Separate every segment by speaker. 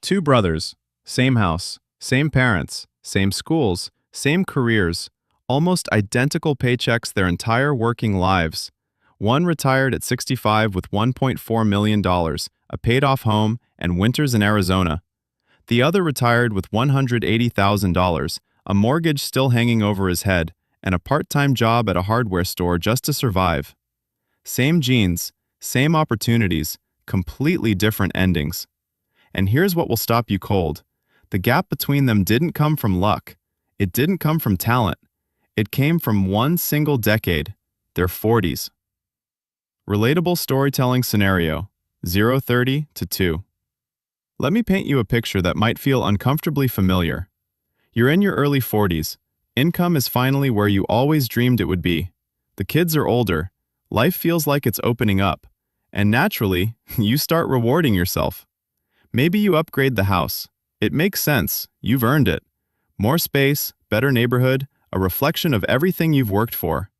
Speaker 1: Two brothers, same house, same parents, same schools, same careers, almost identical paychecks their entire working lives. One retired at 65 with $1.4 million, a paid-off home, and winters in Arizona. The other retired with $180,000, a mortgage still hanging over his head, and a part-time job at a hardware store just to survive. Same genes, same opportunities, completely different endings. And here's what will stop you cold. The gap between them didn't come from luck. It didn't come from talent. It came from one single decade, their 40s. Relatable storytelling scenario, 0-30 to 2. Let me paint you a picture that might feel uncomfortably familiar. You're in your early 40s. Income is finally where you always dreamed it would be. The kids are older. Life feels like it's opening up. And naturally, you start rewarding yourself. Maybe you upgrade the house. It makes sense. You've earned it. More space, better neighborhood, a reflection of everything you've worked for.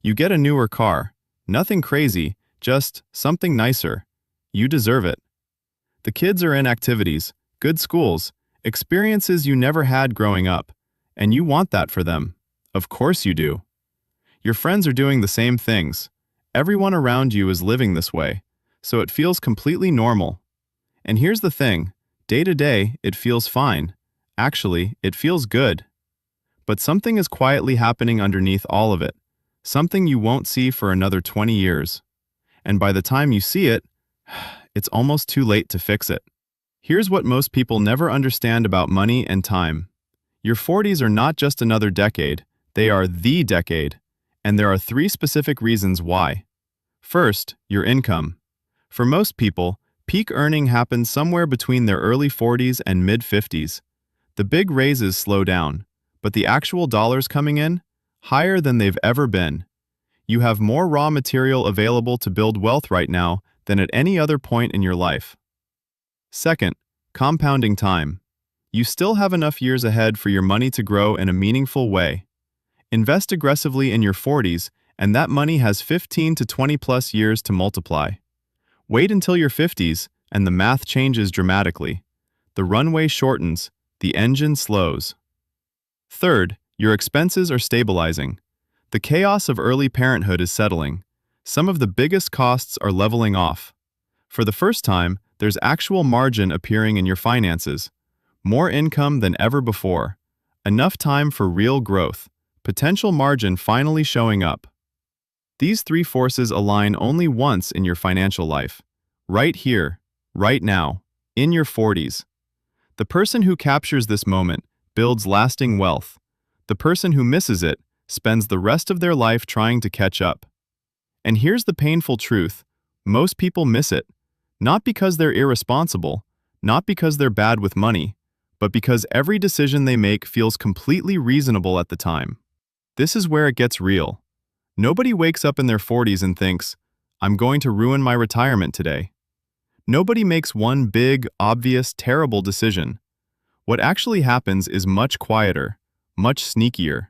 Speaker 1: You get a newer car. Nothing crazy, just something nicer. You deserve it. The kids are in activities, good schools, experiences you never had growing up, and you want that for them. Of course you do. Your friends are doing the same things. Everyone around you is living this way, so it feels completely normal. And here's the thing, day to day, it feels fine. Actually, it feels good. But something is quietly happening underneath all of it, something you won't see for another 20 years. And by the time you see it, it's almost too late to fix it. Here's what most people never understand about money and time. Your 40s are not just another decade, they are the decade. And there are 3 specific reasons why. First, your income. For most people, peak earning happens somewhere between their early 40s and mid-50s. The big raises slow down, but the actual dollars coming in? Higher than they've ever been. You have more raw material available to build wealth right now than at any other point in your life. Second, compounding time. You still have enough years ahead for your money to grow in a meaningful way. Invest aggressively in your 40s, and that money has 15 to 20 plus years to multiply. Wait until your 50s, and the math changes dramatically. The runway shortens, the engine slows. Third, your expenses are stabilizing. The chaos of early parenthood is settling. Some of the biggest costs are leveling off. For the first time, there's actual margin appearing in your finances. More income than ever before. Enough time for real growth. Potential margin finally showing up. These 3 forces align only once in your financial life. Right here, right now, in your 40s. The person who captures this moment builds lasting wealth. The person who misses it spends the rest of their life trying to catch up. And here's the painful truth. Most people miss it. Not because they're irresponsible, not because they're bad with money, but because every decision they make feels completely reasonable at the time. This is where it gets real. Nobody wakes up in their 40s and thinks, I'm going to ruin my retirement today. Nobody makes one big, obvious, terrible decision. What actually happens is much quieter, much sneakier.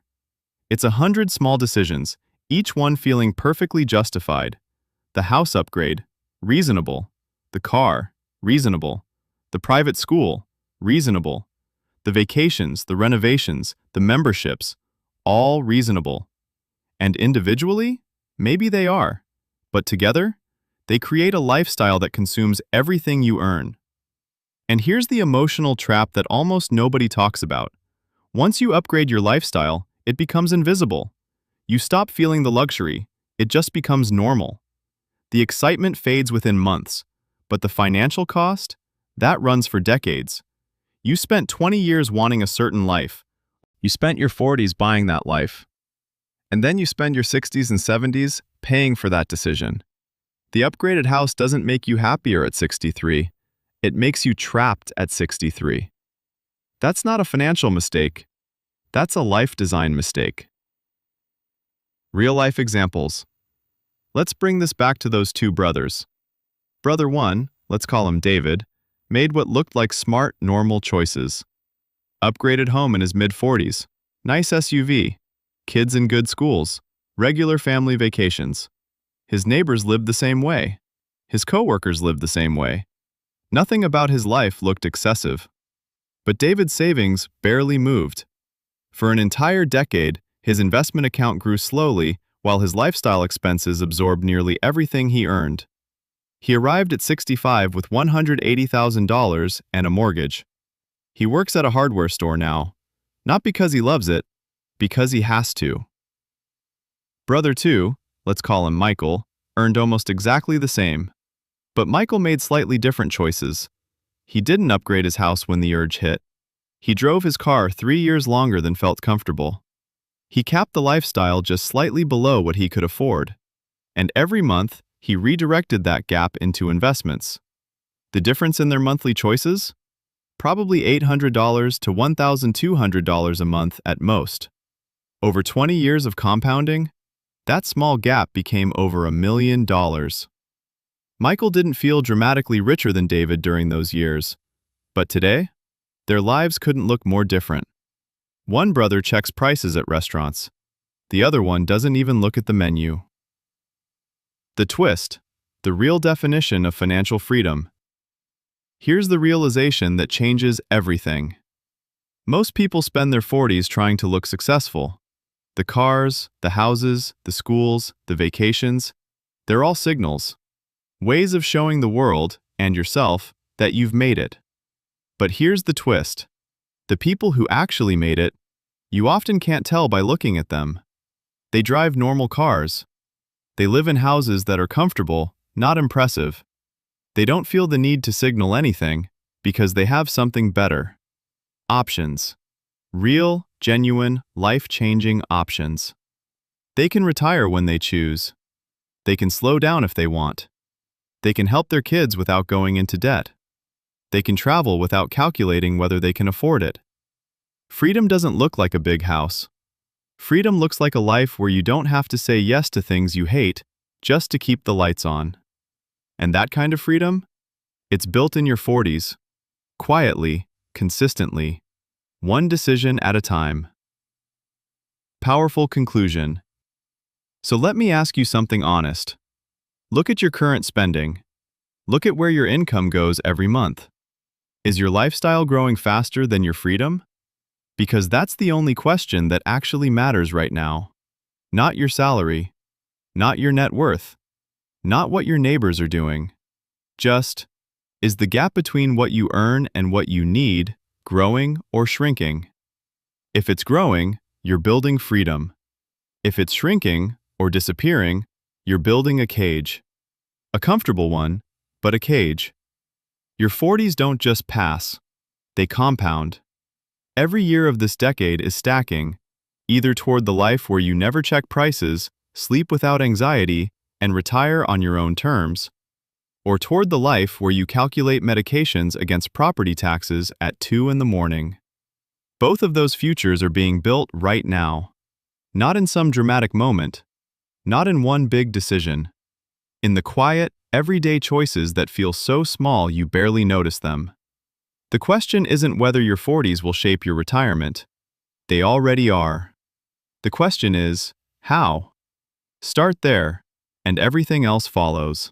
Speaker 1: It's 100 small decisions, each one feeling perfectly justified. The house upgrade, reasonable. The car, reasonable. The private school, reasonable. The vacations, the renovations, the memberships, all reasonable. And individually, maybe they are. But together, they create a lifestyle that consumes everything you earn. And here's the emotional trap that almost nobody talks about. Once you upgrade your lifestyle, it becomes invisible. You stop feeling the luxury. It just becomes normal. The excitement fades within months, but the financial cost? That runs for decades. You spent 20 years wanting a certain life. You spent your 40s buying that life. And then you spend your 60s and 70s paying for that decision. The upgraded house doesn't make you happier at 63. It makes you trapped at 63. That's not a financial mistake. That's a life design mistake. Real-life examples. Let's bring this back to those 2 brothers. Brother 1, let's call him David, made what looked like smart, normal choices. Upgraded home in his mid-40s, nice SUV, kids in good schools, regular family vacations. His neighbors lived the same way. His coworkers lived the same way. Nothing about his life looked excessive. But David's savings barely moved. For an entire decade, his investment account grew slowly while his lifestyle expenses absorbed nearly everything he earned. He arrived at 65 with $180,000 and a mortgage. He works at a hardware store now, not because he loves it, because he has to. Brother 2, let's call him Michael, earned almost exactly the same. But Michael made slightly different choices. He didn't upgrade his house when the urge hit. He drove his car 3 years longer than felt comfortable. He capped the lifestyle just slightly below what he could afford. And every month, he redirected that gap into investments. The difference in their monthly choices? Probably $800 to $1,200 a month at most. Over 20 years of compounding, that small gap became over $1 million. Michael didn't feel dramatically richer than David during those years. But today, their lives couldn't look more different. One brother checks prices at restaurants. The other one doesn't even look at the menu. The twist, the real definition of financial freedom. Here's the realization that changes everything. Most people spend their 40s trying to look successful. The cars, the houses, the schools, the vacations, they're all signals. Ways of showing the world, and yourself, that you've made it. But here's the twist. The people who actually made it, you often can't tell by looking at them. They drive normal cars. They live in houses that are comfortable, not impressive. They don't feel the need to signal anything because they have something better. Options. Real, genuine, life-changing options. They can retire when they choose. They can slow down if they want. They can help their kids without going into debt. They can travel without calculating whether they can afford it. Freedom doesn't look like a big house. Freedom looks like a life where you don't have to say yes to things you hate just to keep the lights on. And that kind of freedom? It's built in your 40s. Quietly, consistently. One decision at a time. Powerful conclusion. So let me ask you something honest. Look at your current spending. Look at where your income goes every month. Is your lifestyle growing faster than your freedom? Because that's the only question that actually matters right now. Not your salary. Not your net worth. Not what your neighbors are doing. Just, is the gap between what you earn and what you need growing or shrinking? If it's growing, you're building freedom. If it's shrinking or disappearing, you're building a cage. A comfortable one, but a cage. Your 40s don't just pass. They compound. Every year of this decade is stacking, either toward the life where you never check prices, sleep without anxiety, and retire on your own terms, or toward the life where you calculate medications against property taxes at 2 in the morning. Both of those futures are being built right now. Not in some dramatic moment. Not in one big decision. In the quiet, everyday choices that feel so small you barely notice them. The question isn't whether your 40s will shape your retirement. They already are. The question is, how? Start there, and everything else follows.